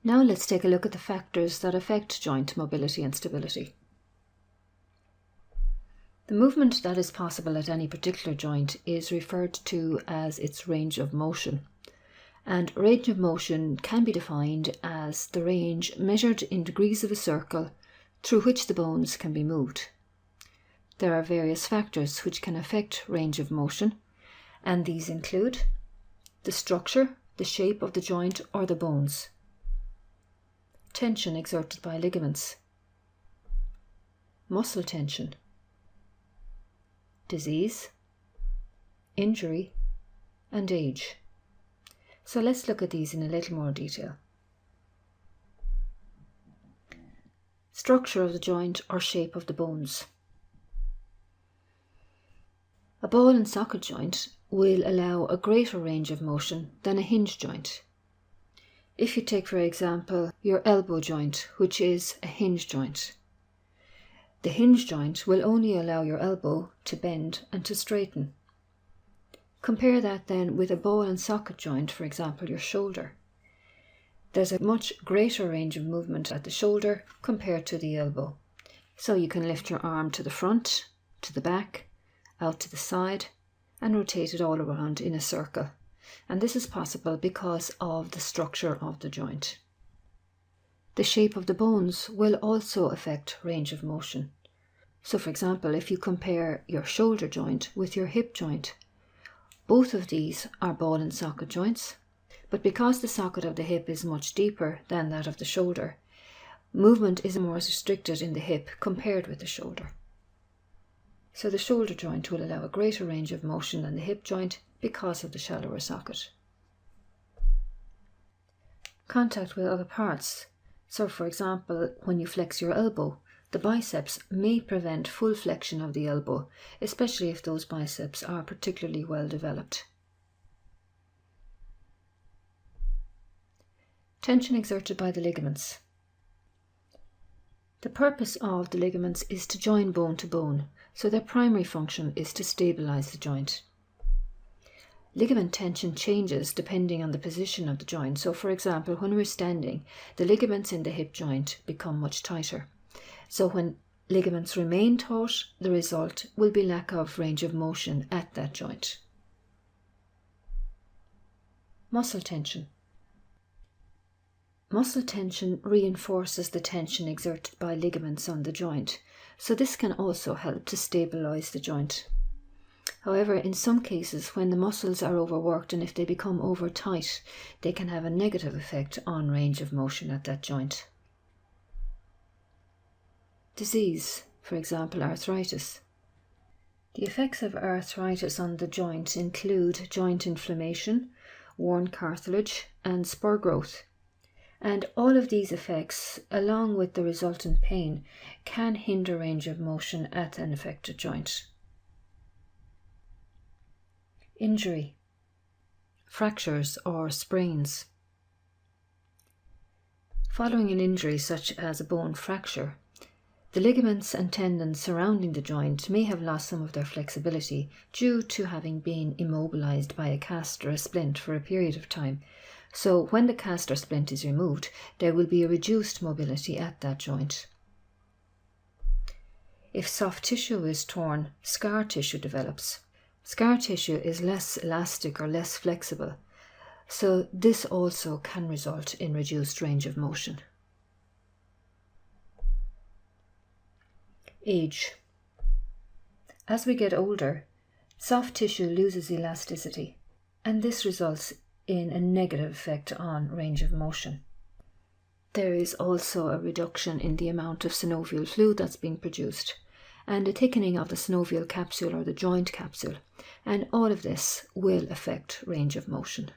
Now let's take a look at the factors that affect joint mobility and stability. The movement that is possible at any particular joint is referred to as its range of motion. And range of motion can be defined as the range measured in degrees of a circle through which the bones can be moved. There are various factors which can affect range of motion, and these include the structure, the shape of the joint or the bones, tension exerted by ligaments, muscle tension, disease, injury, and age. So let's look at these in a little more detail. Structure of the joint or shape of the bones. A ball and socket joint will allow a greater range of motion than a hinge joint. If you take, for example, your elbow joint, which is a hinge joint, the hinge joint will only allow your elbow to bend and to straighten. Compare that then with a ball and socket joint, for example, your shoulder. There's a much greater range of movement at the shoulder compared to the elbow. So you can lift your arm to the front, to the back, out to the side, and rotate it all around in a circle. And this is possible because of the structure of the joint. The shape of the bones will also affect range of motion. So for example, if you compare your shoulder joint with your hip joint, both of these are ball and socket joints, but because the socket of the hip is much deeper than that of the shoulder, movement is more restricted in the hip compared with the shoulder. So the shoulder joint will allow a greater range of motion than the hip joint because of the shallower socket. Contact with other parts. So for example, when you flex your elbow, the biceps may prevent full flexion of the elbow, especially if those biceps are particularly well developed. Tension exerted by the ligaments. The purpose of the ligaments is to join bone to bone, so their primary function is to stabilize the joint. Ligament tension changes depending on the position of the joint. So for example, when we're standing, the ligaments in the hip joint become much tighter. So when ligaments remain taut, the result will be lack of range of motion at that joint. Muscle tension. Muscle tension reinforces the tension exerted by ligaments on the joint, so this can also help to stabilize the joint. However, in some cases, when the muscles are overworked and if they become over tight, they can have a negative effect on range of motion at that joint. Disease, for example, arthritis. The effects of arthritis on the joint include joint inflammation, worn cartilage, and spur growth. And all of these effects, along with the resultant pain, can hinder range of motion at an affected joint. Injury, fractures or sprains. Following an injury such as a bone fracture, the ligaments and tendons surrounding the joint may have lost some of their flexibility due to having been immobilized by a cast or a splint for a period of time. So when the cast or splint is removed, there will be a reduced mobility at that joint. If soft tissue is torn, scar tissue develops. Scar tissue is less elastic or less flexible, so this also can result in reduced range of motion. Age. As we get older, soft tissue loses elasticity, and this results in a negative effect on range of motion. There is also a reduction in the amount of synovial fluid that's being produced, and a thickening of the synovial capsule or the joint capsule, and all of this will affect range of motion.